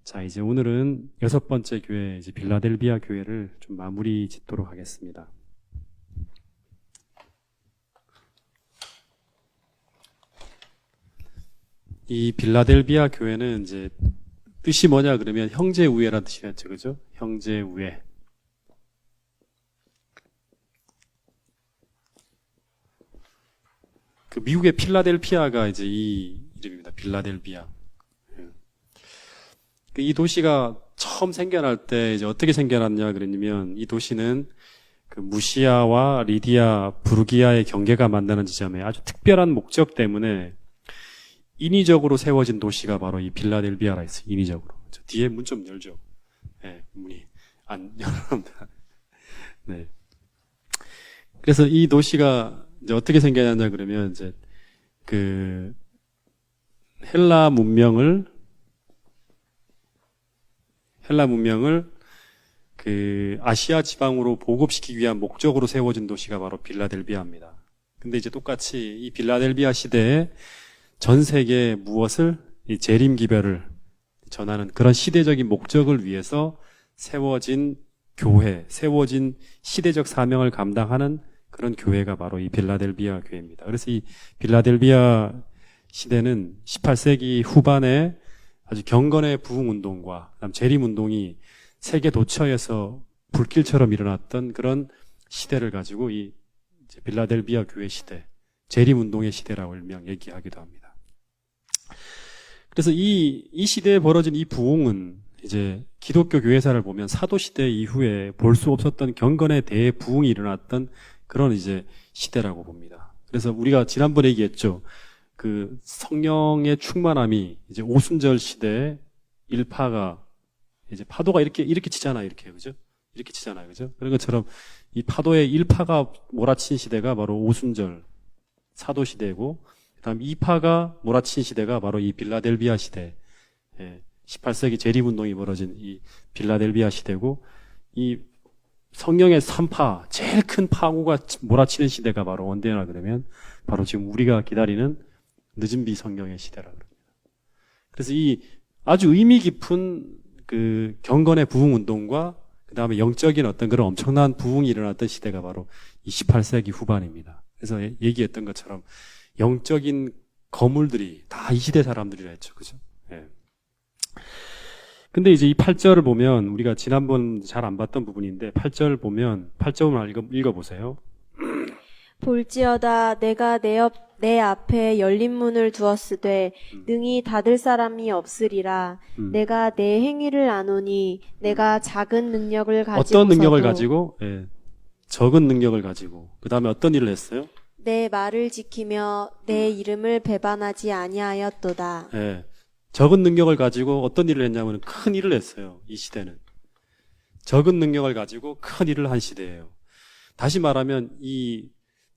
자, 이제 오늘은 6번째 교회, 이제 빌라델비아 교회를 좀 마무리 짓도록 하겠습니다. 이 빌라델비아 교회는 이제 뜻이 뭐냐 그러면 형제 우애라는 뜻이었죠. 그죠? 형제 우애. 그 미국의 필라델피아가 이제 이 이름입니다. 빌라델비아. 이 도시가 처음 생겨날 때 이제 어떻게 생겨났냐 그러냐면 이 도시는 그 무시아와 리디아, 부르기아의 경계가 만나는 지점에 아주 특별한 목적 때문에 인위적으로 세워진 도시가 바로 이 빌라델비아라 있어요. 인위적으로. 저 뒤에 문 좀 열죠. 네, 문이 안 열립니다. 네. 그래서 이 도시가 이제 어떻게 생겨났냐 그러면 이제 그 헬라 문명을 그 아시아 지방으로 보급시키기 위한 목적으로 세워진 도시가 바로 빌라델비아입니다. 근데 이제 똑같이 이 빌라델비아 시대에 전 세계에 무엇을 이 재림 기별을 전하는 그런 시대적인 목적을 위해서 세워진 교회, 세워진 시대적 사명을 감당하는 그런 교회가 바로 이 빌라델비아 교회입니다. 그래서 이 빌라델비아 시대는 18세기 후반에 아주 경건의 부흥운동과 그다음 재림운동이 세계 도처에서 불길처럼 일어났던 그런 시대를 가지고 이 빌라델비아 교회 시대, 재림운동의 시대라고 일명 얘기하기도 합니다. 그래서 이 시대에 벌어진 이 부흥은 이제 기독교 교회사를 보면 사도시대 이후에 볼 수 없었던 경건의 대부흥이 일어났던 그런 이제 시대라고 봅니다. 그래서 우리가 지난번에 얘기했죠. 그 성령의 충만함이 이제 오순절 시대에 일파가 이제 파도가 이렇게 치잖아요. 이렇게. 그죠? 이렇게 치잖아요. 그죠? 그런 것처럼 이 파도의 일파가 몰아친 시대가 바로 오순절 사도 시대고 그다음 이파가 몰아친 시대가 바로 이 빌라델비아 시대. 18세기 재림운동이 벌어진 이 빌라델비아 시대고 이 성령의 3파, 제일 큰 파고가 몰아치는 시대가 바로 언제나 그러면 바로 지금 우리가 기다리는 늦은 비 성령의 시대라 그럽니다. 그래서 이 아주 의미 깊은 그 경건의 부흥 운동과 그 다음에 영적인 어떤 그런 엄청난 부흥이 일어났던 시대가 바로 이 18세기 후반입니다. 그래서 얘기했던 것처럼 영적인 거물들이 다 이 시대 사람들이라 했죠. 그죠? 예. 근데 이제 이 8절을 보면 우리가 지난번 잘 안 봤던 부분인데 8절 보면 8절만 읽어보세요. 볼지어다 내가 내 앞에 열린 문을 두었으되 능히 닫을 사람이 없으리라. 내가 내 행위를 아노니 내가 작은 능력을 가지고 어떤 능력을 가지고? 예. 적은 능력을 가지고. 그 다음에 어떤 일을 했어요? 내 말을 지키며 내 이름을 배반하지 아니하였도다. 예. 적은 능력을 가지고 어떤 일을 했냐면 큰 일을 했어요. 이 시대는. 적은 능력을 가지고 큰 일을 한 시대예요. 다시 말하면 이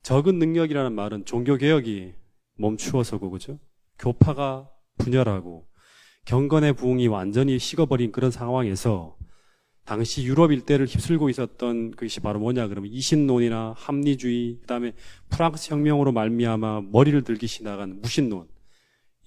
적은 능력이라는 말은 종교개혁이 멈추어서고, 그죠? 교파가 분열하고 경건의 부흥이 완전히 식어버린 그런 상황에서 당시 유럽 일대를 휩쓸고 있었던 그것이 바로 뭐냐 그러면 이신론이나 합리주의, 그다음에 프랑스 혁명으로 말미암아 머리를 들기 시작한 무신론,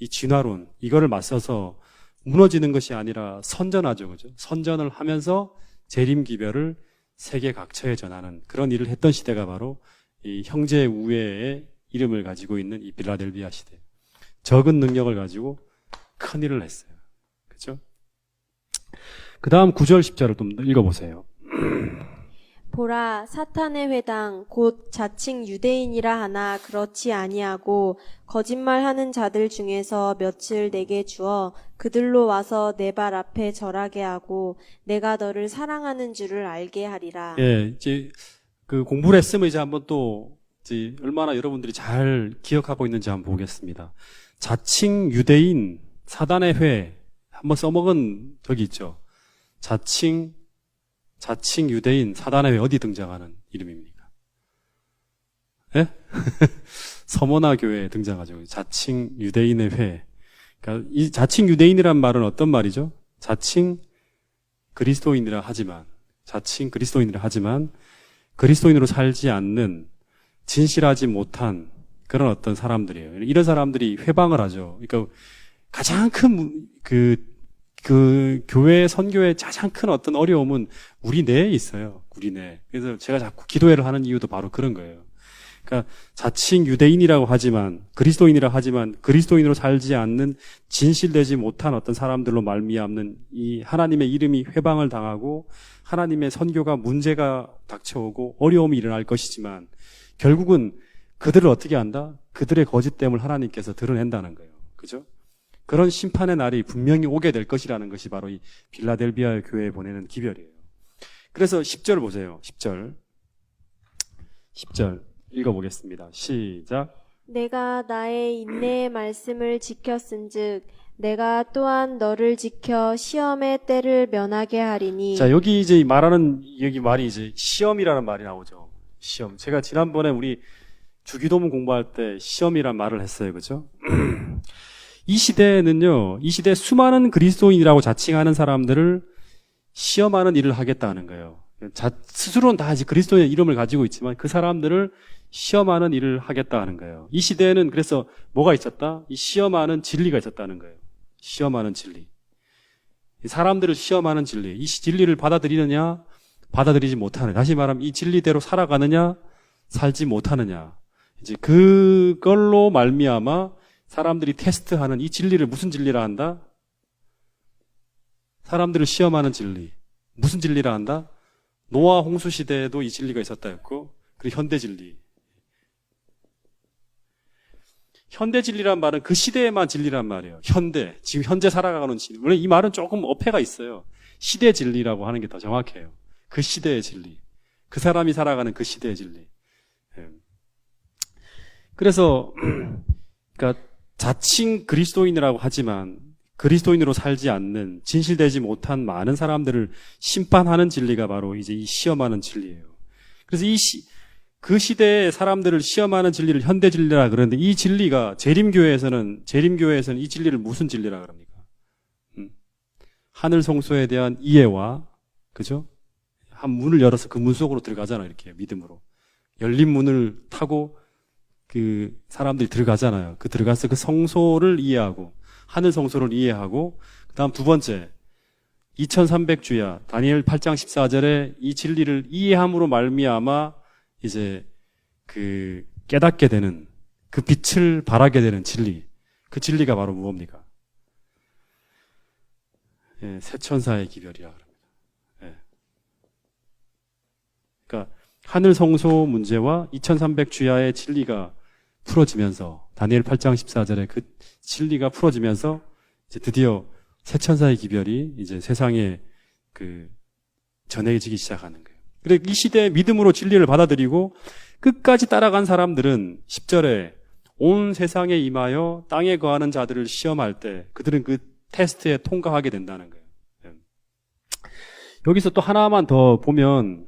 이 진화론, 이거를 맞서서 무너지는 것이 아니라 선전하죠. 그죠? 선전을 하면서 재림기별을 세계 각처에 전하는 그런 일을 했던 시대가 바로 이 형제 우애의 이름을 가지고 있는 이 빌라델비아 시대. 적은 능력을 가지고 큰 일을 했어요. 그죠? 그 다음 9절 10절을 좀 읽어보세요. 보라 사탄의 회당 곧 자칭 유대인이라 하나 그렇지 아니하고 거짓말하는 자들 중에서 며칠 내게 주어 그들로 와서 내 발 앞에 절하게 하고 내가 너를 사랑하는 줄을 알게 하리라. 예, 이제 그 공부를 했으면 이제 한번 또 이제 얼마나 여러분들이 잘 기억하고 있는지 한번 보겠습니다. 자칭 유대인 사단의 회 한번 써먹은 적이 있죠. 자칭 유대인 사단의 회 어디 등장하는 이름입니까? 예? 서머나 교회에 등장하죠. 자칭 유대인의 회. 그러니까 이 자칭 유대인이란 말은 어떤 말이죠? 자칭 그리스도인이라 하지만 그리스도인으로 살지 않는 진실하지 못한 그런 어떤 사람들이에요. 이런 사람들이 회방을 하죠. 그러니까 가장 큰 그 그 교회 선교의 가장 큰 어떤 어려움은 우리 내에 있어요. 우리 내. 그래서 제가 자꾸 기도회를 하는 이유도 바로 그런 거예요. 그러니까 자칭 유대인이라고 하지만 그리스도인이라 하지만 그리스도인으로 살지 않는 진실되지 못한 어떤 사람들로 말미암는 이 하나님의 이름이 회방을 당하고 하나님의 선교가 문제가 닥쳐오고 어려움이 일어날 것이지만 결국은 그들을 어떻게 한다? 그들의 거짓됨을 하나님께서 드러낸다는 거예요. 그죠? 그런 심판의 날이 분명히 오게 될 것이라는 것이 바로 이 빌라델비아 교회에 보내는 기별이에요. 그래서 10절 보세요. 10절 읽어보겠습니다. 시작. 내가 나의 인내의 말씀을 지켰은즉 내가 또한 너를 지켜 시험의 때를 면하게 하리니. 자, 여기 이제 말하는 여기 말이 이제 시험이라는 말이 나오죠. 시험. 제가 지난번에 우리 주기도문 공부할 때 시험이란 말을 했어요. 그죠? 이 시대에는요, 이 시대에 수많은 그리스도인이라고 자칭하는 사람들을 시험하는 일을 하겠다는 거예요. 스스로는 다 아직 그리스도의 이름을 가지고 있지만 그 사람들을 시험하는 일을 하겠다 하는 거예요. 이 시대에는 그래서 뭐가 있었다? 이 시험하는 진리가 있었다는 거예요. 시험하는 진리. 사람들을 시험하는 진리. 이 진리를 받아들이느냐, 받아들이지 못하느냐. 다시 말하면 이 진리대로 살아가느냐, 살지 못하느냐. 이제 그걸로 말미암아 사람들이 테스트하는 이 진리를 무슨 진리라 한다? 사람들을 시험하는 진리. 무슨 진리라 한다? 노아 홍수 시대에도 이 진리가 있었다 했고, 그리고 현대 진리. 현대 진리란 말은 그 시대에만 진리란 말이에요. 현대. 지금 현재 살아가는 진리. 물론 이 말은 조금 어폐가 있어요. 시대 진리라고 하는 게 더 정확해요. 그 시대의 진리. 그 사람이 살아가는 그 시대의 진리. 그래서, 그러니까 자칭 그리스도인이라고 하지만 그리스도인으로 살지 않는 진실되지 못한 많은 사람들을 심판하는 진리가 바로 이제 이 시험하는 진리예요. 그래서 그 시대의 사람들을 시험하는 진리를 현대 진리라 그러는데 이 진리가 재림교회에서는 이 진리를 무슨 진리라 그럽니까? 하늘 성소에 대한 이해와, 그죠? 한 문을 열어서 그 문 속으로 들어가잖아요. 이렇게 믿음으로. 열린 문을 타고 그 사람들이 들어가잖아요. 그 들어가서 그 성소를 이해하고 하늘 성소를 이해하고 그다음 두 번째 2300주야 다니엘 8장 14절에 이 진리를 이해함으로 말미암아 이제 그 깨닫게 되는 그 빛을 발하게 되는 진리. 그 진리가 바로 무엇입니까? 예, 새 천사의 기별이라 그럽니다. 예. 그러니까 하늘 성소 문제와 2300주야의 진리가 풀어지면서 다니엘 8장 14절에 그 진리가 풀어지면서 이제 드디어 새 천사의 기별이 이제 세상에 그 전해지기 시작하는 거예요. 그래 이 시대에 믿음으로 진리를 받아들이고 끝까지 따라간 사람들은 10절에 온 세상에 임하여 땅에 거하는 자들을 시험할 때 그들은 그 테스트에 통과하게 된다는 거예요. 여기서 또 하나만 더 보면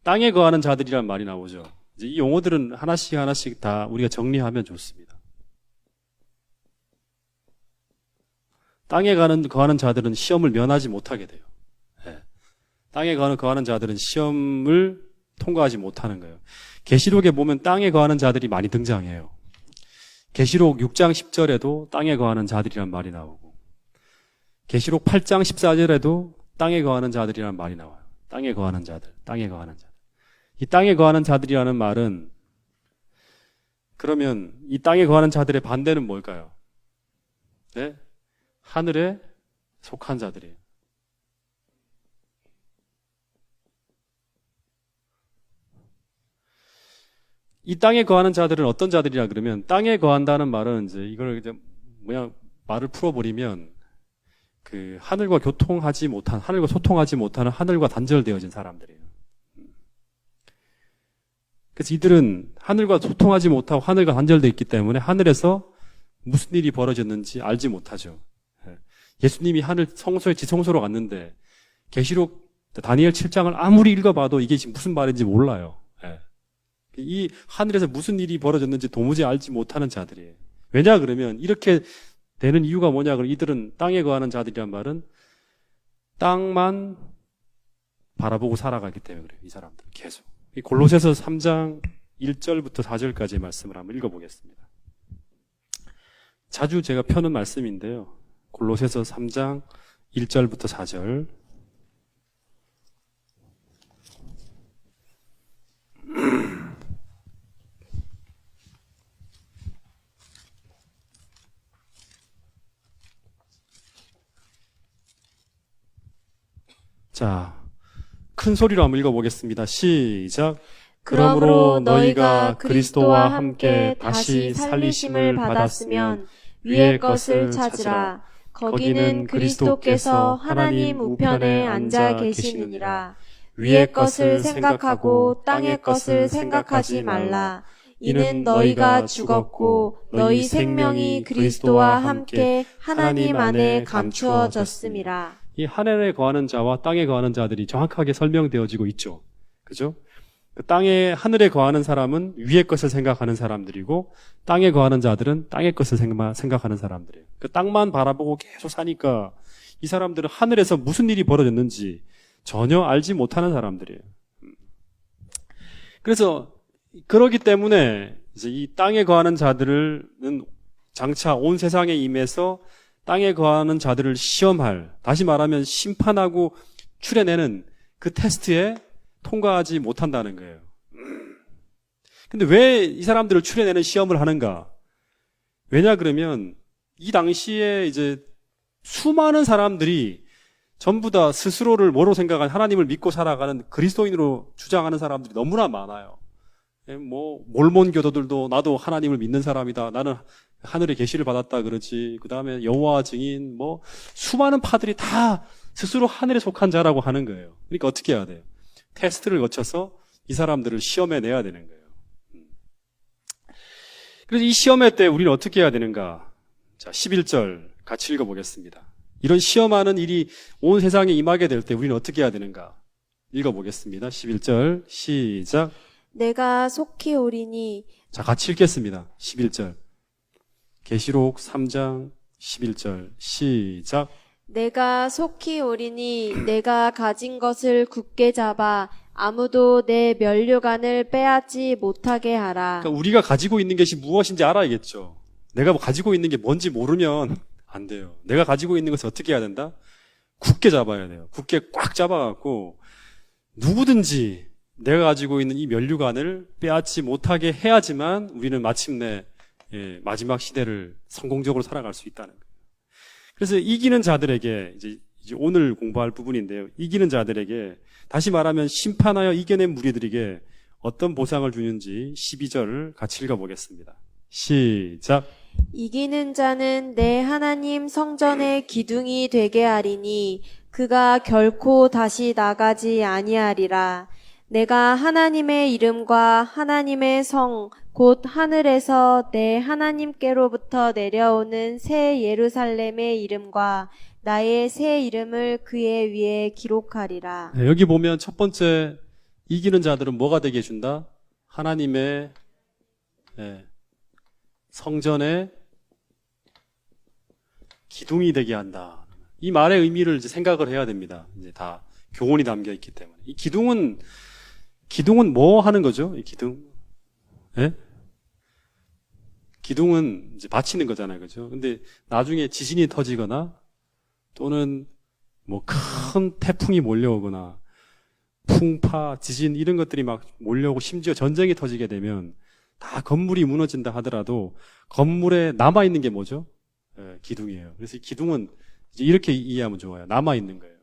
땅에 거하는 자들이란 말이 나오죠. 이제 이 용어들은 하나씩 다 우리가 정리하면 좋습니다. 땅에 거하는 자들은 시험을 면하지 못하게 돼요. 네. 땅에 거하는 자들은 시험을 통과하지 못하는 거예요. 계시록에 보면 땅에 거하는 자들이 많이 등장해요. 계시록 6장 10절에도 땅에 거하는 자들이란 말이 나오고 계시록 8장 14절에도 땅에 거하는 자들이란 말이 나와요. 땅에 거하는 자들, 땅에 거하는 자들. 이 땅에 거하는 자들이라는 말은 그러면 이 땅에 거하는 자들의 반대는 뭘까요? 네? 하늘에 속한 자들이에요. 이 땅에 거하는 자들은 어떤 자들이라 그러면 땅에 거한다는 말은 이제 이걸 이제 뭐야 말을 풀어버리면 그 하늘과 소통하지 못하는 하늘과 단절되어진 사람들이에요. 그래서 이들은 하늘과 소통하지 못하고 하늘과 단절되어 있기 때문에 하늘에서 무슨 일이 벌어졌는지 알지 못하죠. 예수님이 하늘 성소에 지성소로 갔는데 계시록 다니엘 7장을 아무리 읽어봐도 이게 지금 무슨 말인지 몰라요. 이 하늘에서 무슨 일이 벌어졌는지 도무지 알지 못하는 자들이에요. 왜냐 그러면 이렇게 되는 이유가 뭐냐 그러면 이들은 땅에 거하는 자들이란 말은 땅만 바라보고 살아가기 때문에 그래요. 이 사람들 계속. 이 골로새서 3장 1절부터 4절까지의 말씀을 한번 읽어보겠습니다. 자주 제가 펴는 말씀인데요. 골로새서 3장 1절부터 4절. 자, 큰 소리로 한번 읽어보겠습니다. 시작. 그러므로 너희가 그리스도와 함께 다시 살리심을 받았으면 위의 것을 찾으라. 거기는 그리스도께서 하나님 우편에 앉아 계시느니라. 위의 것을 생각하고 땅의 것을 생각하지 말라. 이는 너희가 죽었고 너희 생명이 그리스도와 함께 하나님 안에 감추어졌음이라. 이 하늘에 거하는 자와 땅에 거하는 자들이 정확하게 설명되어지고 있죠. 그죠? 그 땅에, 하늘에 거하는 사람은 위의 것을 생각하는 사람들이고, 땅에 거하는 자들은 땅의 것을 생각하는 사람들이에요. 그 땅만 바라보고 계속 사니까 이 사람들은 하늘에서 무슨 일이 벌어졌는지 전혀 알지 못하는 사람들이에요. 그래서 그러기 때문에 이제 이 땅에 거하는 자들은 장차 온 세상에 임해서 땅에 거하는 자들을 시험할, 다시 말하면 심판하고 추려내는 그 테스트에 통과하지 못한다는 거예요. 근데 왜 이 사람들을 추려내는 시험을 하는가? 왜냐 그러면 이 당시에 이제 수많은 사람들이 전부 다 스스로를 뭐로 생각하는, 하나님을 믿고 살아가는 그리스도인으로 주장하는 사람들이 너무나 많아요. 뭐 몰몬 교도들도 나도 하나님을 믿는 사람이다. 나는 하늘의 계시를 받았다 그러지. 그다음에 여호와 증인, 뭐 수많은 파들이 다 스스로 하늘에 속한 자라고 하는 거예요. 그러니까 어떻게 해야 돼요? 테스트를 거쳐서 이 사람들을 시험에 내야 되는 거예요. 그래서 이 시험회 때 우리는 어떻게 해야 되는가? 자, 11절 같이 읽어보겠습니다. 이런 시험하는 일이 온 세상에 임하게 될 때 우리는 어떻게 해야 되는가? 읽어보겠습니다. 11절 시작. 내가 속히 오리니. 자, 같이 읽겠습니다. 11절. 계시록 3장 11절 시작. 내가 속히 오리니 내가 가진 것을 굳게 잡아 아무도 내 면류관을 빼앗지 못하게 하라. 그러니까 우리가 가지고 있는 것이 무엇인지 알아야겠죠. 내가 가지고 있는 게 뭔지 모르면 안 돼요. 내가 가지고 있는 것을 어떻게 해야 된다? 굳게 잡아야 돼요. 굳게 꽉 잡아갖고 누구든지 내가 가지고 있는 이 면류관을 빼앗지 못하게 해야지만 우리는 마침내 마지막 시대를 성공적으로 살아갈 수 있다는 거예요. 그래서 이기는 자들에게 이제 오늘 공부할 부분인데요. 이기는 자들에게 다시 말하면 심판하여 이겨낸 무리들에게 어떤 보상을 주는지 12절을 같이 읽어보겠습니다. 시작. 이기는 자는 내 하나님 성전의 기둥이 되게 하리니 그가 결코 다시 나가지 아니하리라. 내가 하나님의 이름과 하나님의 성 곧 하늘에서 내 하나님께로부터 내려오는 새 예루살렘의 이름과 나의 새 이름을 그의 위에 기록하리라. 네, 여기 보면 첫 번째 이기는 자들은 뭐가 되게 해준다? 하나님의 성전의 기둥이 되게 한다. 이 말의 의미를 이제 생각을 해야 됩니다. 이제 다 교훈이 담겨 있기 때문에. 이 기둥은 뭐 하는 거죠? 이 기둥? 예? 기둥은 이제 받치는 거잖아요. 그죠? 근데 나중에 지진이 터지거나 또는 뭐 큰 태풍이 몰려오거나 풍파, 지진 이런 것들이 막 몰려오고 심지어 전쟁이 터지게 되면 다 건물이 무너진다 하더라도 건물에 남아있는 게 뭐죠? 예, 기둥이에요. 그래서 이 기둥은 이제 이렇게 이해하면 좋아요. 남아있는 거예요.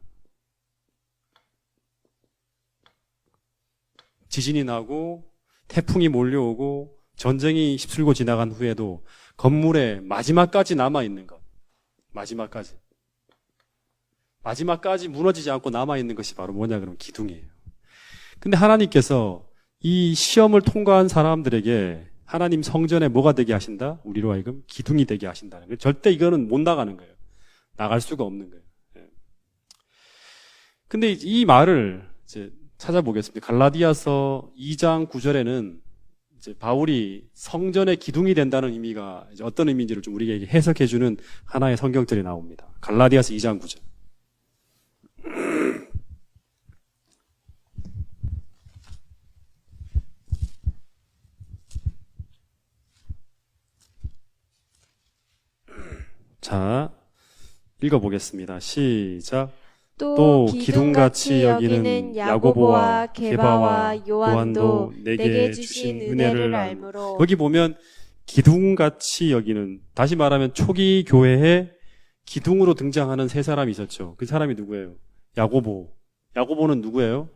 지진이 나고 태풍이 몰려오고 전쟁이 휩쓸고 지나간 후에도 건물에 마지막까지 남아있는 것. 마지막까지 무너지지 않고 남아있는 것이 바로 뭐냐 그러면 기둥이에요. 근데 하나님께서 이 시험을 통과한 사람들에게 하나님 성전에 뭐가 되게 하신다? 우리로 하여금 기둥이 되게 하신다는 거예요. 절대 이거는 못 나가는 거예요. 나갈 수가 없는 거예요. 근데 이 말을 이제 찾아보겠습니다. 갈라디아서 2장 9절에는 이제 바울이 성전의 기둥이 된다는 의미가 이제 어떤 의미인지를 좀 우리에게 해석해주는 하나의 성경절이 나옵니다. 갈라디아서 2장 9절. 자, 읽어보겠습니다. 시작. 또 기둥같이 여기는 야고보와 게바와 요한도 내게 주신 은혜를 알므로. 여기 보면 기둥같이 여기는, 다시 말하면 초기 교회에 기둥으로 등장하는 세 사람이 있었죠. 그 사람이 누구예요? 야고보. 야고보는 누구예요?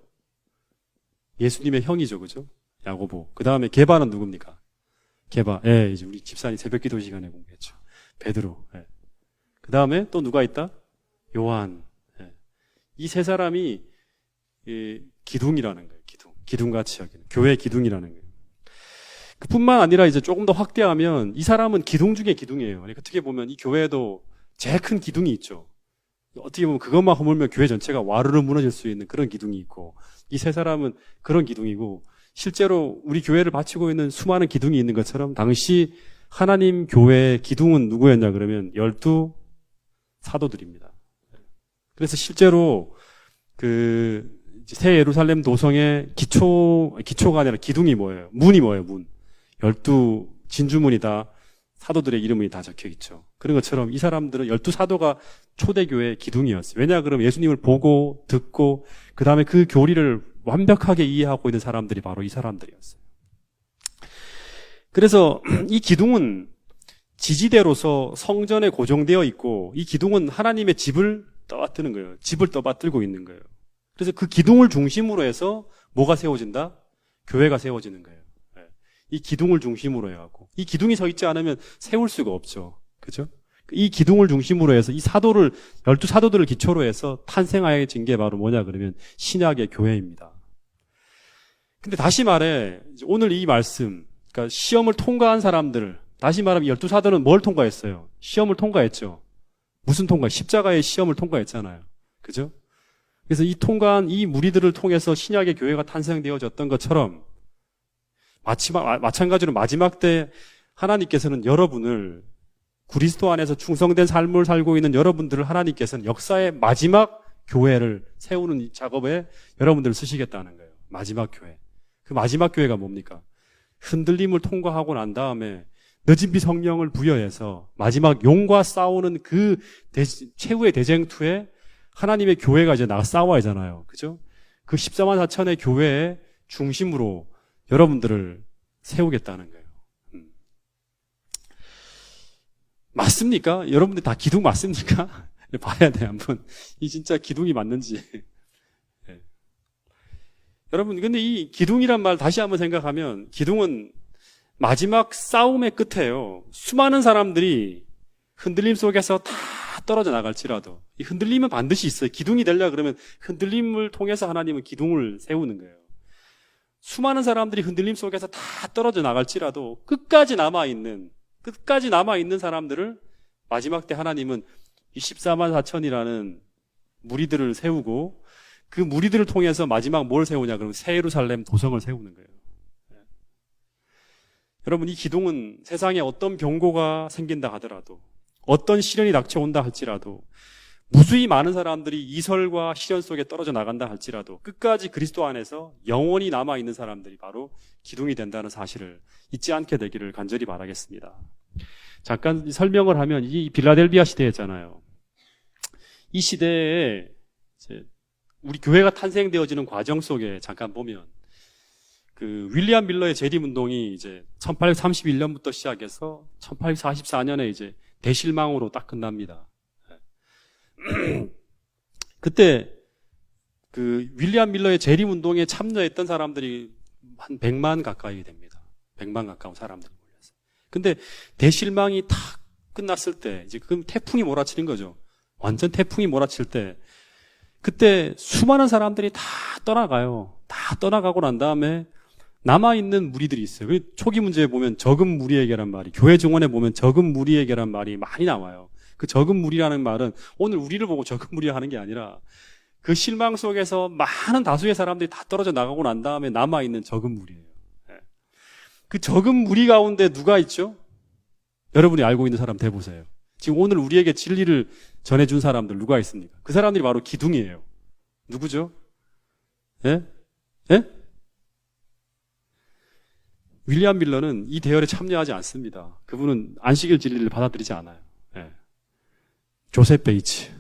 예수님의 형이죠, 그죠? 야고보. 그 다음에 게바는 누굽니까? 게바. 예, 이제 우리 집사님 새벽 기도 시간에 공부했죠. 베드로. 예. 그 다음에 또 누가 있다? 요한. 예. 이 세 사람이 기둥이라는 거예요. 기둥같이 여기는. 교회의 기둥이라는 거예요. 그뿐만 아니라 이제 조금 더 확대하면 이 사람은 기둥 중에 기둥이에요. 그러니까 어떻게 보면 이 교회에도 제일 큰 기둥이 있죠. 어떻게 보면 그것만 허물면 교회 전체가 와르르 무너질 수 있는 그런 기둥이 있고, 이 세 사람은 그런 기둥이고, 실제로 우리 교회를 바치고 있는 수많은 기둥이 있는 것처럼 당시 하나님 교회의 기둥은 누구였냐 그러면 12 사도들입니다. 그래서 실제로 새 예루살렘 도성의 기초가 아니라 기둥이 뭐예요? 문이 뭐예요? 문. 12 진주문이 다 사도들의 이름이 다 적혀 있죠. 그런 것처럼 이 사람들은 12사도가 초대교회의 기둥이었어요. 왜냐 그러면 예수님을 보고 듣고 그 다음에 그 교리를 완벽하게 이해하고 있는 사람들이 바로 이 사람들이었어요. 그래서 이 기둥은 지지대로서 성전에 고정되어 있고, 이 기둥은 하나님의 집을 떠받드는 거예요. 집을 떠받들고 있는 거예요. 그래서 그 기둥을 중심으로 해서 뭐가 세워진다? 교회가 세워지는 거예요. 이 기둥을 중심으로 해갖고, 이 기둥이 서 있지 않으면 세울 수가 없죠. 그죠? 이 기둥을 중심으로 해서 이 12사도들을 기초로 해서 탄생하여진 게 바로 뭐냐 그러면 신약의 교회입니다. 근데 다시 말해, 오늘 이 말씀, 그러니까 시험을 통과한 사람들, 다시 말하면 12사도는 뭘 통과했어요? 시험을 통과했죠. 무슨 통과? 십자가의 시험을 통과했잖아요. 그죠? 그래서 이 통과한 이 무리들을 통해서 신약의 교회가 탄생되어졌던 것처럼, 마찬가지로 마지막 때 하나님께서는 여러분을, 그리스도 안에서 충성된 삶을 살고 있는 여러분들을 하나님께서는 역사의 마지막 교회를 세우는 작업에 여러분들을 쓰시겠다는 거예요. 마지막 교회. 그 마지막 교회가 뭡니까? 흔들림을 통과하고 난 다음에 늦은 비 성령을 부여해서 마지막 용과 싸우는 그 최후의 대쟁투에 하나님의 교회가 이제 나가 싸워야 하잖아요. 그죠? 그 14만 4천의 교회의 중심으로 여러분들을 세우겠다는 거예요. 맞습니까? 여러분들 다 기둥 맞습니까? 봐야 돼, 한번. 이 진짜 기둥이 맞는지. 네. 여러분, 근데 이 기둥이란 말 다시 한번 생각하면, 기둥은 마지막 싸움의 끝에요. 수많은 사람들이 흔들림 속에서 다 떨어져 나갈지라도, 이 흔들림은 반드시 있어요. 기둥이 되려 그러면 흔들림을 통해서 하나님은 기둥을 세우는 거예요. 수많은 사람들이 흔들림 속에서 다 떨어져 나갈지라도 끝까지 남아있는 사람들을 마지막 때 하나님은 이 14만 4천이라는 무리들을 세우고, 그 무리들을 통해서 마지막 뭘 세우냐 그러면 새 예루살렘 도성을 세우는 거예요. 여러분, 이 기둥은 세상에 어떤 병고가 생긴다 하더라도, 어떤 시련이 닥쳐온다 할지라도, 무수히 많은 사람들이 이설과 시련 속에 떨어져 나간다 할지라도 끝까지 그리스도 안에서 영원히 남아있는 사람들이 바로 기둥이 된다는 사실을 잊지 않게 되기를 간절히 바라겠습니다. 잠깐 설명을 하면, 이 빌라델비아 시대였잖아요. 이 시대에 이제 우리 교회가 탄생되어지는 과정 속에 잠깐 보면, 그 윌리엄 밀러의 재림운동이 이제 1831년부터 시작해서 1844년에 이제 대실망으로 딱 끝납니다. 그때 그 윌리엄 밀러의 재림운동에 참여했던 사람들이 한 100만 가까이 됩니다. 100만 가까운 사람들이 몰렸어요. 근데 대실망이 탁 끝났을 때, 이제 그 태풍이 몰아치는 거죠. 완전 태풍이 몰아칠 때, 그때 수많은 사람들이 다 떠나가요. 다 떠나가고 난 다음에 남아있는 무리들이 있어요. 초기 문제에 보면 적은 무리에게란 말이, 교회 증언에 보면 적은 무리에게란 말이 많이 나와요. 그 적은 무리라는 말은 오늘 우리를 보고 적은 무리라 하는 게 아니라, 그 실망 속에서 많은 다수의 사람들이 다 떨어져 나가고 난 다음에 남아있는 적은 무리예요. 그 적은 무리 가운데 누가 있죠? 여러분이 알고 있는 사람 대보세요. 지금 오늘 우리에게 진리를 전해준 사람들 누가 있습니까? 그 사람들이 바로 기둥이에요. 누구죠? 예? 예? 윌리엄 밀러는 이 대열에 참여하지 않습니다. 그분은 안식일 진리를 받아들이지 않아요. 예. 조셉 베이츠.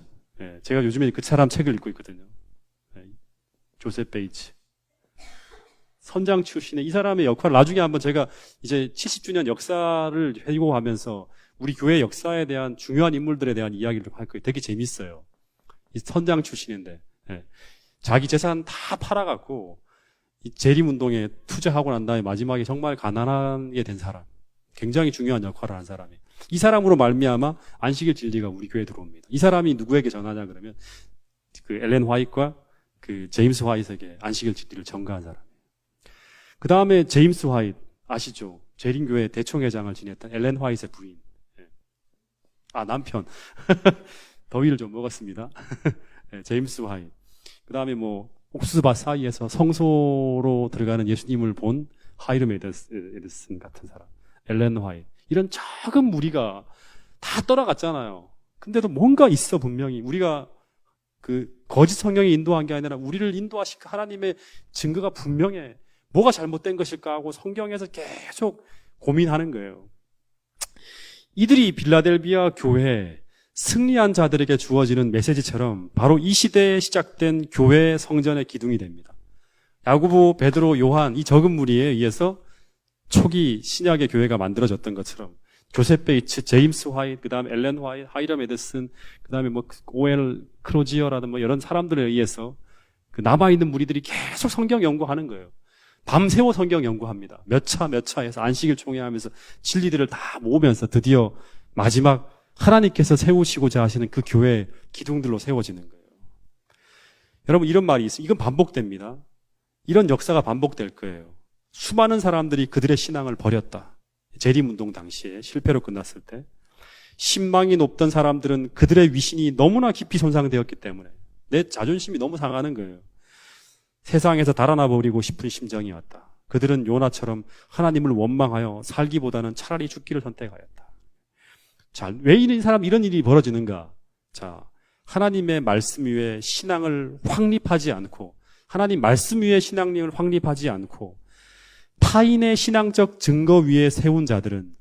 예, 제가 요즘에 그 사람 책을 읽고 있거든요. 예, 조셉 베이츠. 선장 출신의 이 사람의 역할을 나중에 한번 제가 이제 70주년 역사를 회고하면서 우리 교회 역사에 대한 중요한 인물들에 대한 이야기를 할 거예요. 되게 재밌어요. 이 선장 출신인데 예, 자기 재산 다 팔아갖고 이 재림운동에 투자하고 난 다음에 마지막에 정말 가난하게 된 사람. 굉장히 중요한 역할을 한 사람이에요. 이 사람으로 말미암아 안식일 진리가 우리 교회에 들어옵니다. 이 사람이 누구에게 전하냐 그러면 그 엘렌 화이트와 그 제임스 화이트에게 안식일 진리를 전가한 사람. 그 다음에 제임스 화이트 아시죠? 재림교회 대총회장을 지냈던 엘렌 화이트의 부인. 아 남편. 더위를 좀 먹었습니다. 네, 제임스 화이트. 그 다음에 뭐 옥수수밭 사이에서 성소로 들어가는 예수님을 본 하이름 에디슨 같은 사람. 엘렌 화이트. 이런 작은 무리가 다 떠나갔잖아요. 근데도 뭔가 있어 분명히. 우리가 그 거짓 성령이 인도한 게 아니라 우리를 인도하실 하나님의 증거가 분명해. 뭐가 잘못된 것일까 하고 성경에서 계속 고민하는 거예요. 이들이 빌라델비아 교회에 승리한 자들에게 주어지는 메시지처럼 바로 이 시대에 시작된 교회 성전의 기둥이 됩니다. 야고보, 베드로, 요한 이 적은 무리에 의해서 초기 신약의 교회가 만들어졌던 것처럼 조셉 베이츠, 제임스 화이트, 그 다음에 엘렌 화이트, 하이럼 에디슨, 그 다음에 뭐 오엘 크로지어라든 뭐 이런 사람들에 의해서 그 남아있는 무리들이 계속 성경 연구하는 거예요. 밤새워 성경 연구합니다. 몇 차 해서 안식일 총회하면서 진리들을 다 모으면서 드디어 마지막 하나님께서 세우시고자 하시는 그 교회의 기둥들로 세워지는 거예요. 여러분 이런 말이 있어요. 이건 반복됩니다. 이런 역사가 반복될 거예요. 수많은 사람들이 그들의 신앙을 버렸다. 재림운동 당시에 실패로 끝났을 때 신망이 높던 사람들은 그들의 위신이 너무나 깊이 손상되었기 때문에 내 자존심이 너무 상하는 거예요. 세상에서 달아나 버리고 싶은 심정이 왔다. 그들은 요나처럼 하나님을 원망하여 살기보다는 차라리 죽기를 선택하였다. 자, 왜 이런 일이 벌어지는가? 자, 하나님의 말씀 위에 신앙을 확립하지 않고 하나님 말씀 위에 신앙을 확립하지 않고 타인의 신앙적 증거 위에 세운 자들은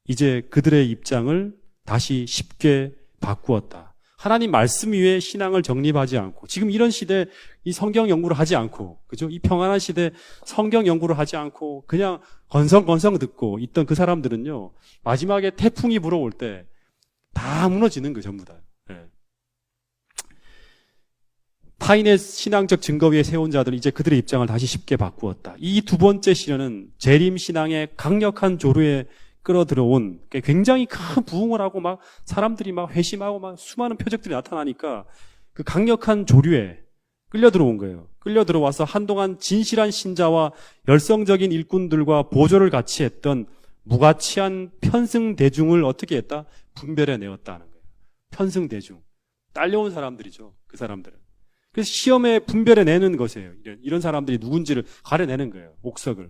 이제 그들의 입장을 다시 쉽게 바꾸었다. 하나님 말씀 위에 신앙을 정립하지 않고 지금 이런 시대 이 성경 연구를 하지 않고 그죠? 이 평안한 시대 성경 연구를 하지 않고 그냥 건성건성 듣고 있던 그 사람들은요. 마지막에 태풍이 불어올 때 다 무너지는 거 전부 다. 네. 타인의 신앙적 증거 위에 세운 자들은 이제 그들의 입장을 다시 쉽게 바꾸었다. 이 두 번째 시련은 재림 신앙의 강력한 조류에 끌어들어온 굉장히 큰 부흥을 하고 막 사람들이 막 회심하고 막 수많은 표적들이 나타나니까 그 강력한 조류에 끌려 들어온 거예요. 끌려 들어와서 한동안 진실한 신자와 열성적인 일꾼들과 보조를 같이 했던 무가치한 편승대중을 어떻게 했다? 분별해 내었다는 거예요. 편승대중. 딸려온 사람들이죠. 그 사람들은. 그래서 시험에 분별해 내는 것이에요. 이런 사람들이 누군지를 가려내는 거예요. 옥석을.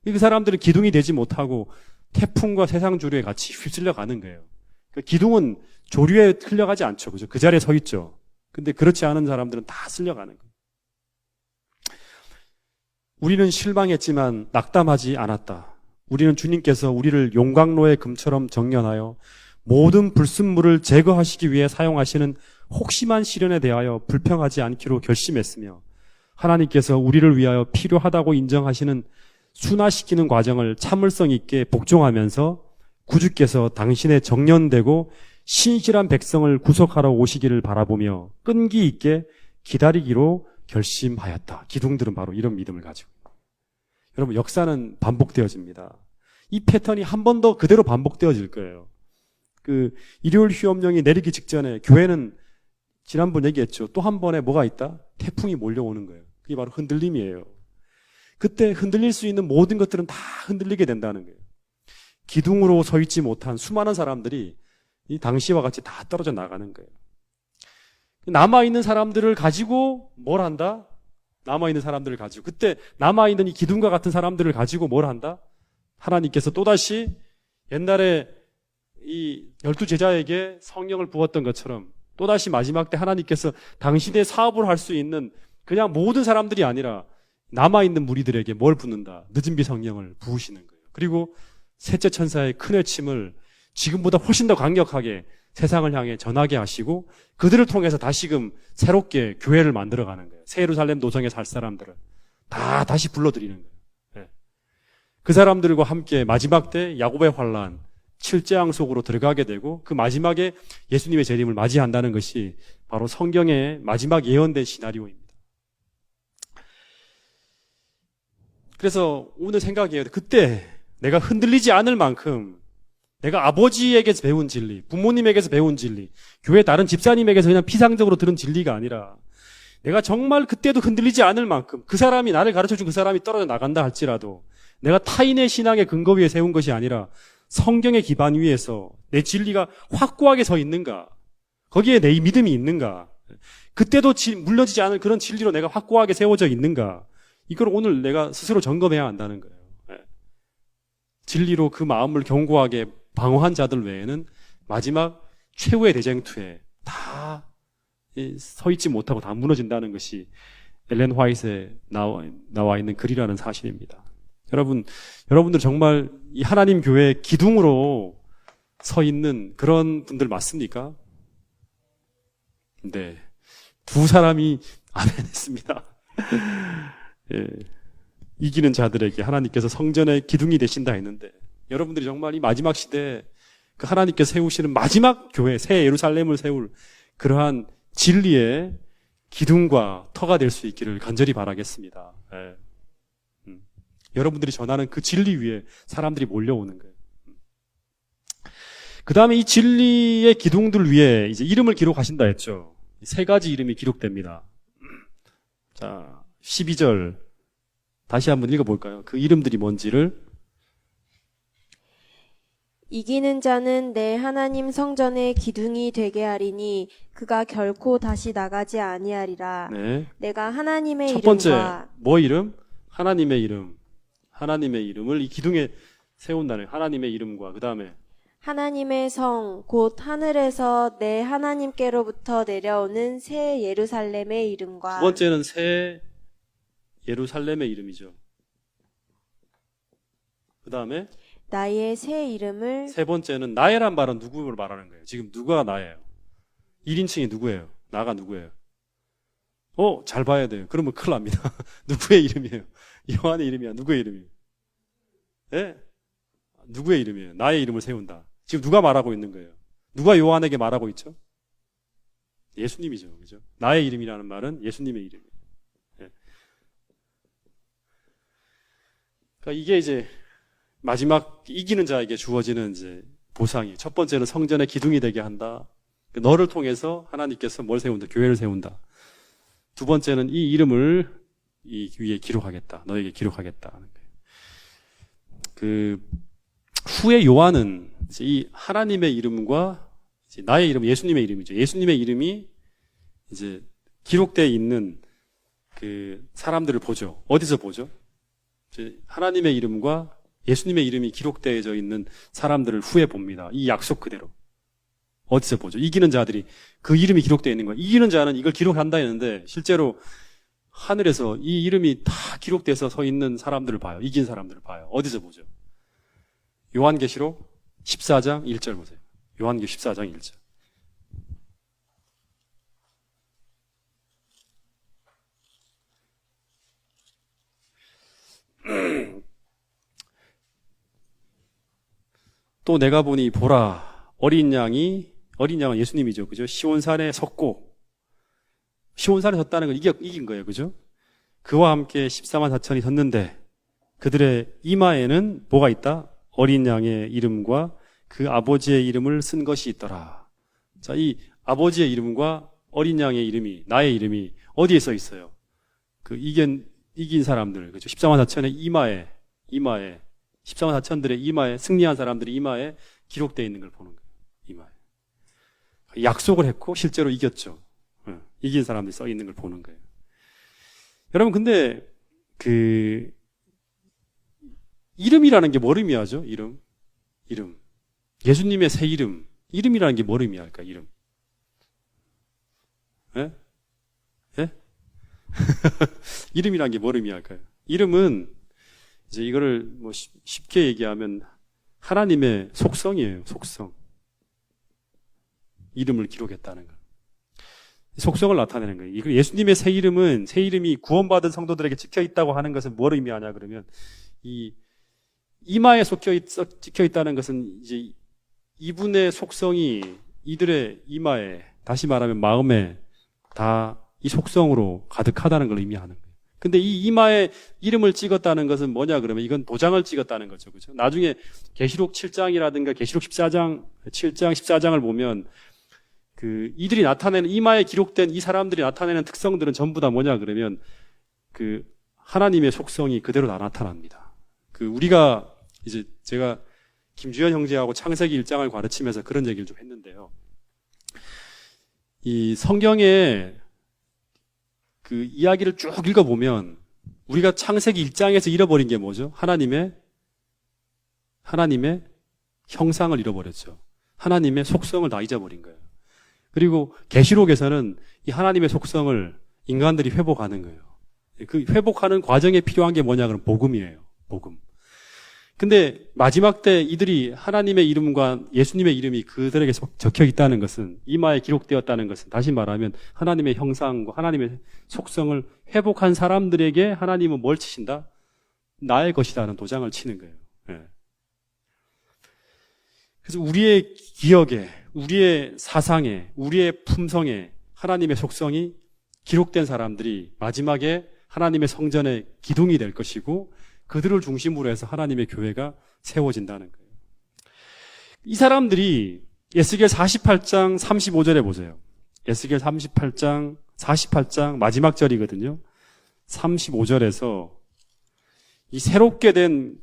그 사람들은 기둥이 되지 못하고 태풍과 세상 조류에 같이 휩쓸려 가는 거예요. 그 기둥은 조류에 흘려가지 않죠. 그죠? 그 자리에 서 있죠. 근데 그렇지 않은 사람들은 다 쓸려가는 거예요. 우리는 실망했지만 낙담하지 않았다. 우리는 주님께서 우리를 용광로의 금처럼 정련하여 모든 불순물을 제거하시기 위해 사용하시는 혹심한 시련에 대하여 불평하지 않기로 결심했으며 하나님께서 우리를 위하여 필요하다고 인정하시는 순화시키는 과정을 참을성 있게 복종하면서 구주께서 당신의 정련되고 신실한 백성을 구속하러 오시기를 바라보며 끈기 있게 기다리기로 결심하였다. 기둥들은 바로 이런 믿음을 가지고. 여러분 역사는 반복되어집니다. 이 패턴이 한 번 더 그대로 반복되어질 거예요. 그 일요일 휴업령이 내리기 직전에 교회는 지난번 얘기했죠. 또 한 번에 뭐가 있다? 태풍이 몰려오는 거예요. 그게 바로 흔들림이에요. 그때 흔들릴 수 있는 모든 것들은 다 흔들리게 된다는 거예요. 기둥으로 서 있지 못한 수많은 사람들이 이 당시와 같이 다 떨어져 나가는 거예요. 남아있는 사람들을 가지고 뭘 한다? 남아있는 사람들을 가지고 그때 남아있는 이 기둥과 같은 사람들을 가지고 뭘 한다? 하나님께서 또다시 옛날에 이 12제자에게 성령을 부었던 것처럼 또다시 마지막 때 하나님께서 당신의 사업을 할 수 있는 그냥 모든 사람들이 아니라 남아있는 무리들에게 뭘 붓는다? 늦은 비 성령을 부으시는 거예요. 그리고 셋째 천사의 큰 외침을 지금보다 훨씬 더 강력하게 세상을 향해 전하게 하시고 그들을 통해서 다시금 새롭게 교회를 만들어가는 거예요. 새 예루살렘 노정에 살 사람들을 다 다시 불러들이는 거예요. 예. 그 사람들과 함께 마지막 때 야곱의 환란, 칠재앙 속으로 들어가게 되고 그 마지막에 예수님의 재림을 맞이한다는 것이 바로 성경의 마지막 예언된 시나리오입니다. 그래서 오늘 생각해요. 그때 내가 흔들리지 않을 만큼 내가 아버지에게서 배운 진리, 부모님에게서 배운 진리, 교회 다른 집사님에게서 그냥 피상적으로 들은 진리가 아니라 내가 정말 그때도 흔들리지 않을 만큼 그 사람이 나를 가르쳐준 그 사람이 떨어져 나간다 할지라도 내가 타인의 신앙의 근거 위에 세운 것이 아니라 성경의 기반 위에서 내 진리가 확고하게 서 있는가, 거기에 내 믿음이 있는가, 그때도 물러지지 않을 그런 진리로 내가 확고하게 세워져 있는가, 이걸 오늘 내가 스스로 점검해야 한다는 거예요. 진리로 그 마음을 견고하게 방어한 자들 외에는 마지막 최후의 대쟁투에 다 서 있지 못하고 다 무너진다는 것이 엘렌 화이트에 나와 있는 글이라는 사실입니다. 여러분들 정말 이 하나님 교회의 기둥으로 서 있는 그런 분들 맞습니까? 네. 두 사람이 아멘했습니다. 예. 이기는 자들에게 하나님께서 성전의 기둥이 되신다 했는데 여러분들이 정말 이 마지막 시대에 그 하나님께서 세우시는 마지막 교회, 새 예루살렘을 세울 그러한 진리의 기둥과 터가 될 수 있기를 간절히 바라겠습니다. 예. 여러분들이 전하는 그 진리 위에 사람들이 몰려오는 거예요. 그 다음에 이 진리의 기둥들 위에 이제 이름을 기록하신다 했죠. 세 가지 이름이 기록됩니다. 자, 12절 다시 한번 읽어볼까요? 그 이름들이 뭔지를. 이기는 자는 내 하나님 성전의 기둥이 되게 하리니 그가 결코 다시 나가지 아니하리라. 네. 내가 하나님의 첫 번째 이름과 뭐 이름? 하나님의 이름. 하나님의 이름을 이 기둥에 세운다는 하나님의 이름과 그 다음에 하나님의 성, 곧 하늘에서 내 하나님께로부터 내려오는 새 예루살렘의 이름과 두 번째는 새 예루살렘의 이름이죠. 그 다음에 나의 새 이름을 세 번째는 나의란 말은 누구를 말하는 거예요? 지금 누가 나예요? 1인칭이 누구예요? 나가 누구예요? 잘 봐야 돼요. 그러면 큰일 납니다. 누구의 이름이에요? 요한의 이름이야. 누구의 이름이에요? 예? 누구의 이름이에요? 나의 이름을 세운다. 지금 누가 말하고 있는 거예요? 누가 요한에게 말하고 있죠? 예수님이죠. 그죠? 나의 이름이라는 말은 예수님의 이름이에요. 예. 그러니까 이게 이제 마지막 이기는 자에게 주어지는 이제 보상이에요. 첫 번째는 성전의 기둥이 되게 한다. 너를 통해서 하나님께서 뭘 세운다? 교회를 세운다. 두 번째는 이 이름을 이 위에 기록하겠다. 너에게 기록하겠다 하는 거예요. 그 후에 요한은 이제 이 하나님의 이름과 이제 나의 이름, 예수님의 이름이죠. 예수님의 이름이 이제 기록되어 있는 그 사람들을 보죠. 어디서 보죠? 이제 하나님의 이름과 예수님의 이름이 기록되어져 있는 사람들을 후에 봅니다. 이 약속 그대로. 어디서 보죠? 이기는 자들이 그 이름이 기록되어 있는 거예요. 이기는 자는 이걸 기록한다 했는데 실제로 하늘에서 이 이름이 다 기록돼서 서 있는 사람들을 봐요. 이긴 사람들을 봐요. 어디서 보죠? 요한계시록 14장 1절 보세요. 요한계시록 14장 1절. 또 내가 보니 보라 어린 양은 예수님이죠. 그죠? 시온산에 섰고 시온산에 섰다는 건 이긴 거예요. 그죠? 그와 함께 14만 4천이 섰는데 그들의 이마에는 뭐가 있다? 어린 양의 이름과 그 아버지의 이름을 쓴 것이 있더라. 자, 이 아버지의 이름과 어린 양의 이름이, 나의 이름이 어디에 써 있어요? 그 이긴 사람들, 그죠? 14만 4천의 이마에 14만 4천들의 이마에, 승리한 사람들의 이마에 기록되어 있는 걸 보는 거예요. 이마에. 약속을 했고 실제로 이겼죠. 이긴 사람들이 써 있는 걸 보는 거예요. 여러분, 근데 그 이름이라는 게 뭘 의미하죠? 이름. 예수님의 새 이름이라는 게 뭘 의미할까? 이름. 예? 예? 이름이라는 게 뭘 의미할까요? 이름은 이제 이거를 뭐 쉽게 얘기하면 하나님의 속성이에요. 속성. 이름을 기록했다는 거. 속성을 나타내는 거예요. 예수님의 새 이름이 구원받은 성도들에게 찍혀 있다고 하는 것은 뭘 의미하냐 그러면 이 이마에 찍혀 있다는 것은 이제 이분의 속성이 이들의 이마에, 다시 말하면 마음에 다 이 속성으로 가득하다는 걸 의미하는 거예요. 근데 이 이마에 이름을 찍었다는 것은 뭐냐 그러면 이건 도장을 찍었다는 거죠. 그죠? 나중에 계시록 7장이라든가 계시록 7장 14장을 보면 이들이 나타내는 이마에 기록된 이 사람들이 나타내는 특성들은 전부 다 뭐냐 그러면 하나님의 속성이 그대로 다 나타납니다. 우리가 이제 제가 김주현 형제하고 창세기 1장을 가르치면서 그런 얘기를 좀 했는데요. 이 성경에 이야기를 쭉 읽어보면 우리가 창세기 1장에서 잃어버린 게 뭐죠? 하나님의 형상을 잃어버렸죠. 하나님의 속성을 다 잊어버린 거예요. 그리고 계시록에서는 이 하나님의 속성을 인간들이 회복하는 거예요. 그 회복하는 과정에 필요한 게 뭐냐 그러면 복음이에요. 복음. 근데 마지막 때 이들이 하나님의 이름과 예수님의 이름이 그들에게 적혀 있다는 것은, 이마에 기록되었다는 것은, 다시 말하면 하나님의 형상과 하나님의 속성을 회복한 사람들에게 하나님은 뭘 치신다? 나의 것이다는 도장을 치는 거예요. 네. 그래서 우리의 기억에, 우리의 사상에, 우리의 품성에 하나님의 속성이 기록된 사람들이 마지막에 하나님의 성전의 기둥이 될 것이고, 그들을 중심으로 해서 하나님의 교회가 세워진다는 거예요. 이 사람들이 에스겔 48장 35절에 보세요. 에스겔 48장 마지막 절이거든요. 35절에서 이 새롭게 된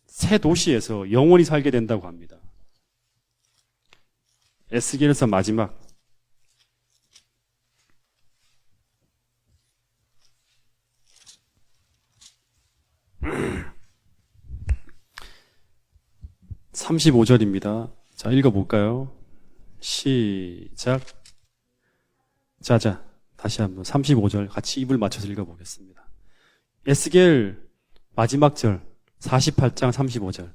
새 도시에서 영원히 살게 된다고 합니다. 에스겔서 마지막 35절입니다. 자, 읽어볼까요? 시작. 자, 다시 한번 35절 같이 입을 맞춰서 읽어보겠습니다. 에스겔 마지막 절 48장 35절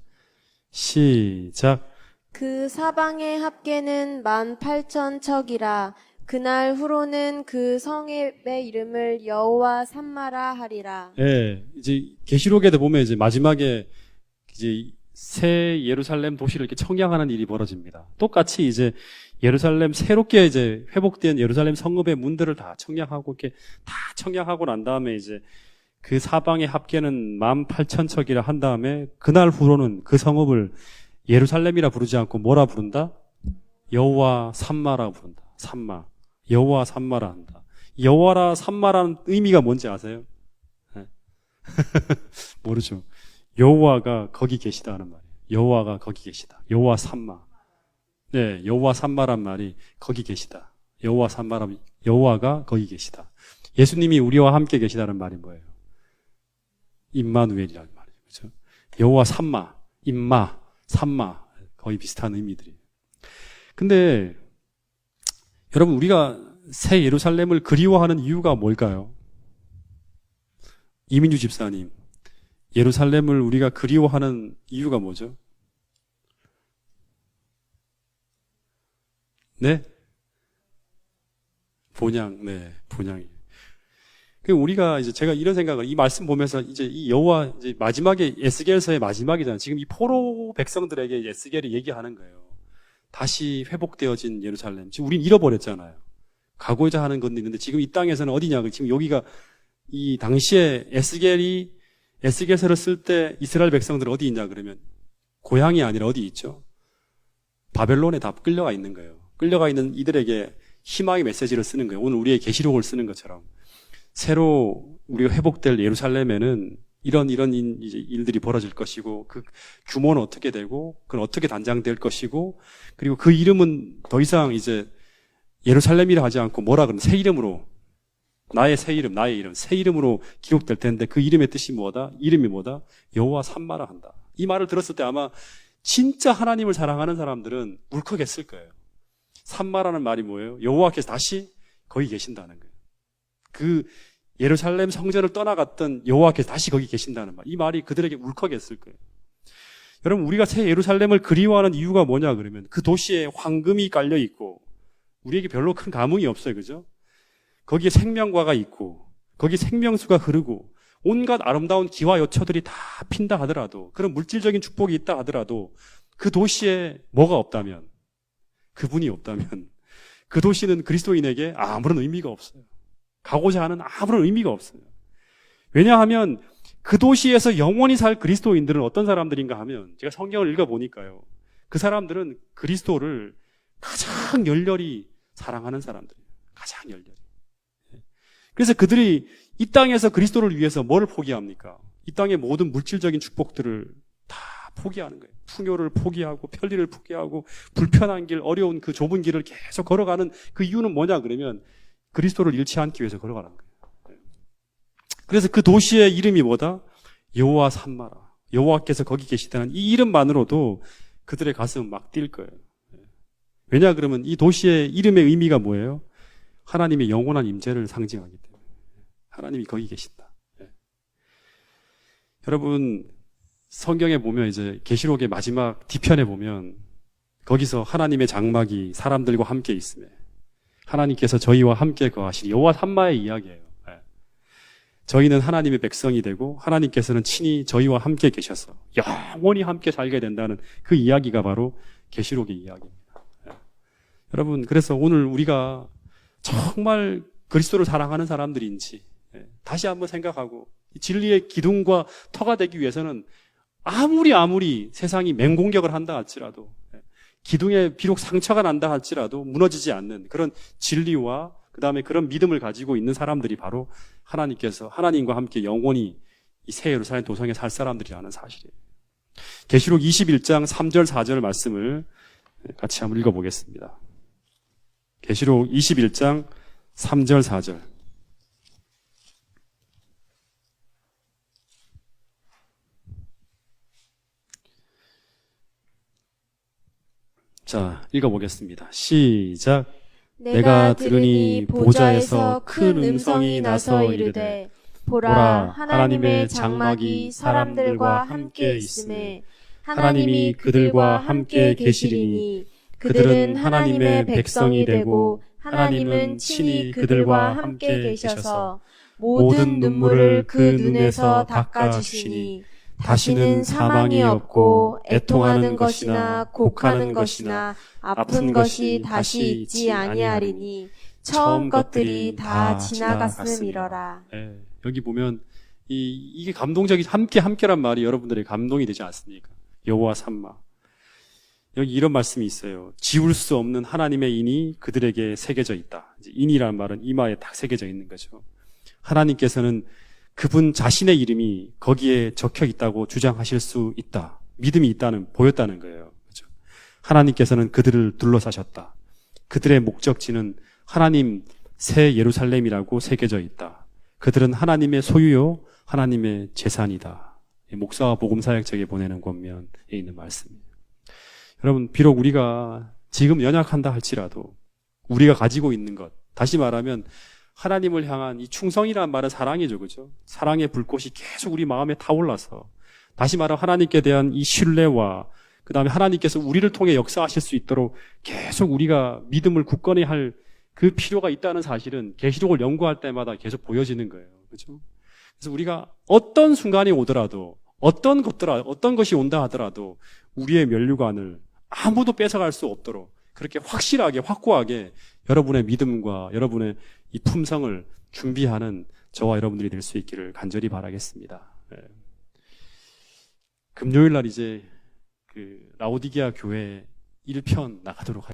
시작. 그 사방의 합계는 18,000척이라. 그날 후로는 그 성의 이름을 여호와 삼마라 하리라. 예, 이제 계시록에도 보면 이제 마지막에 이제 새 예루살렘 도시를 이렇게 청량하는 일이 벌어집니다. 똑같이 이제 예루살렘 새롭게 이제 회복된 예루살렘 성읍의 문들을 다 청량하고 이렇게 다 청량하고 난 다음에 이제 그 사방의 합계는 18,000척이라 한 다음에 그날 후로는 그 성읍을 예루살렘이라 부르지 않고 뭐라 부른다? 여호와 삼마라 부른다. 삼마. 여호와 삼마라 한다. 여호와라 삼마라는 의미가 뭔지 아세요? 네. 모르죠. 여호와가 거기 계시다 하는 말이에요. 여호와가 거기 계시다. 여호와 삼마. 네, 여호와 삼마란 말이 거기 계시다. 여호와 삼마라, 여호와가 거기 계시다. 예수님이 우리와 함께 계시다는 말이 뭐예요? 임마누엘이라는 말이죠. 그렇죠? 여호와 삼마, 임마, 삼마 거의 비슷한 의미들이에요. 근데 여러분, 우리가 새 예루살렘을 그리워하는 이유가 뭘까요? 이민주 집사님, 예루살렘을 우리가 그리워하는 이유가 뭐죠? 네? 본향, 네, 본향이. 우리가 이제 제가 이런 생각을, 이 말씀 보면서 이제 이 여호와, 이제 마지막에 에스겔서의 마지막이잖아요. 지금 이 포로 백성들에게 에스겔이 얘기하는 거예요. 다시 회복되어진 예루살렘. 지금 우린 잃어버렸잖아요. 가고자 하는 건 있는데 지금 이 땅에서는 어디냐? 지금 여기가 이 당시에 에스겔서를 쓸 때 이스라엘 백성들 어디 있냐 그러면 고향이 아니라 어디 있죠? 바벨론에 다 끌려가 있는 거예요. 끌려가 있는 이들에게 희망의 메시지를 쓰는 거예요. 오늘 우리의 계시록을 쓰는 것처럼 새로 우리가 회복될 예루살렘에는 이런 이제 일들이 벌어질 것이고 그 규모는 어떻게 되고 그건 어떻게 단장될 것이고 그리고 그 이름은 더 이상 이제 예루살렘이라 하지 않고 뭐라 그러면 새 이름으로 나의 새 이름 새 이름으로 기록될 텐데 그 이름의 뜻이 뭐다? 이름이 뭐다? 여호와 삼마라 한다. 이 말을 들었을 때 아마 진짜 하나님을 사랑하는 사람들은 울컥했을 거예요. 삼마라는 말이 뭐예요? 여호와께서 다시 거기 계신다는 거예요. 그 예루살렘 성전을 떠나갔던 여호와께서 다시 거기 계신다는 말. 이 말이 그들에게 울컥했을 거예요. 여러분, 우리가 새 예루살렘을 그리워하는 이유가 뭐냐 그러면 그 도시에 황금이 깔려 있고 우리에게 별로 큰 감흥이 없어요. 그죠? 거기에 생명과가 있고 거기에 생명수가 흐르고 온갖 아름다운 기와 요초들이 다 핀다 하더라도, 그런 물질적인 축복이 있다 하더라도 그 도시에 뭐가 없다면, 그분이 없다면 그 도시는 그리스도인에게 아무런 의미가 없어요. 가고자 하는 아무런 의미가 없어요. 왜냐하면 그 도시에서 영원히 살 그리스도인들은 어떤 사람들인가 하면, 제가 성경을 읽어보니까요, 그 사람들은 그리스도를 가장 열렬히 사랑하는 사람들이에요. 가장 열렬히. 그래서 그들이 이 땅에서 그리스도를 위해서 뭘 포기합니까? 이 땅의 모든 물질적인 축복들을 다 포기하는 거예요. 풍요를 포기하고 편리를 포기하고 불편한 길, 어려운 그 좁은 길을 계속 걸어가는 그 이유는 뭐냐 그러면 그리스도를 잃지 않기 위해서 걸어가는 거예요. 그래서 그 도시의 이름이 뭐다? 여호와 삼마라. 여호와께서 거기 계시다는 이 이름만으로도 그들의 가슴은 막 뛸 거예요. 왜냐 그러면 이 도시의 이름의 의미가 뭐예요? 하나님의 영원한 임재를 상징하기 때문에. 하나님이 거기 계신다. 여러분, 성경에 보면 이제 계시록의 마지막 뒤편에 보면 거기서 하나님의 장막이 사람들과 함께 있음에 하나님께서 저희와 함께 거하시니, 여호와 삼마의 이야기예요. 저희는 하나님의 백성이 되고 하나님께서는 친히 저희와 함께 계셔서 영원히 함께 살게 된다는 그 이야기가 바로 계시록의 이야기입니다. 여러분, 그래서 오늘 우리가 정말 그리스도를 사랑하는 사람들인지 다시 한번 생각하고, 진리의 기둥과 터가 되기 위해서는 아무리 세상이 맹공격을 한다 할지라도, 기둥에 비록 상처가 난다 할지라도 무너지지 않는 그런 진리와 그 다음에 그런 믿음을 가지고 있는 사람들이 바로 하나님께서 하나님과 함께 영원히 이 새 예루살렘 도성에 살 사람들이라는 사실이에요. 계시록 21장 3절 4절 말씀을 같이 한번 읽어보겠습니다. 계시록 21장 3절 4절. 자, 읽어보겠습니다. 시작. 내가 들으니 보좌에서 큰 음성이 나서 이르되, 보라, 하나님의 장막이 사람들과 함께 있음에 하나님이 그들과 함께 계시리니 그들은 하나님의 백성이 되고 하나님은 친히 그들과 함께 계셔서 모든 눈물을 그 눈에서 닦아주시니 다시는 사망이 없고 애통하는 것이나 곡하는 것이나 아픈 것이 다시 있지 아니하리니 처음 것들이 다 지나갔음이러라. 여기 보면 이게 감동적인 함께란 말이 여러분들의 감동이 되지 않습니까? 여호와 삼마. 여기 이런 말씀이 있어요. 지울 수 없는 하나님의 인이 그들에게 새겨져 있다. 인이라는 말은 이마에 딱 새겨져 있는 거죠. 하나님께서는 그분 자신의 이름이 거기에 적혀 있다고 주장하실 수 있다. 믿음이 보였다는 거예요. 그렇죠? 하나님께서는 그들을 둘러싸셨다. 그들의 목적지는 하나님 새 예루살렘이라고 새겨져 있다. 그들은 하나님의 소유요, 하나님의 재산이다. 목사와 복음사역자에게 보내는 권면에 있는 말씀이에요. 여러분, 비록 우리가 지금 연약한다 할지라도 우리가 가지고 있는 것, 다시 말하면 하나님을 향한 이 충성이라는 말은 사랑이죠. 그죠? 사랑의 불꽃이 계속 우리 마음에 타올라서, 다시 말하면 하나님께 대한 이 신뢰와 그 다음에 하나님께서 우리를 통해 역사하실 수 있도록 계속 우리가 믿음을 굳건히 할 그 필요가 있다는 사실은 계시록을 연구할 때마다 계속 보여지는 거예요. 그죠? 그래서 우리가 어떤 순간이 오더라도, 어떤 것이 온다 하더라도 우리의 면류관을 아무도 뺏어갈 수 없도록 그렇게 확실하게, 확고하게 여러분의 믿음과 여러분의 이 품성을 준비하는 저와 여러분들이 될 수 있기를 간절히 바라겠습니다. 금요일 날 이제 라오디게아 교회 1편 나가도록 하겠습니다.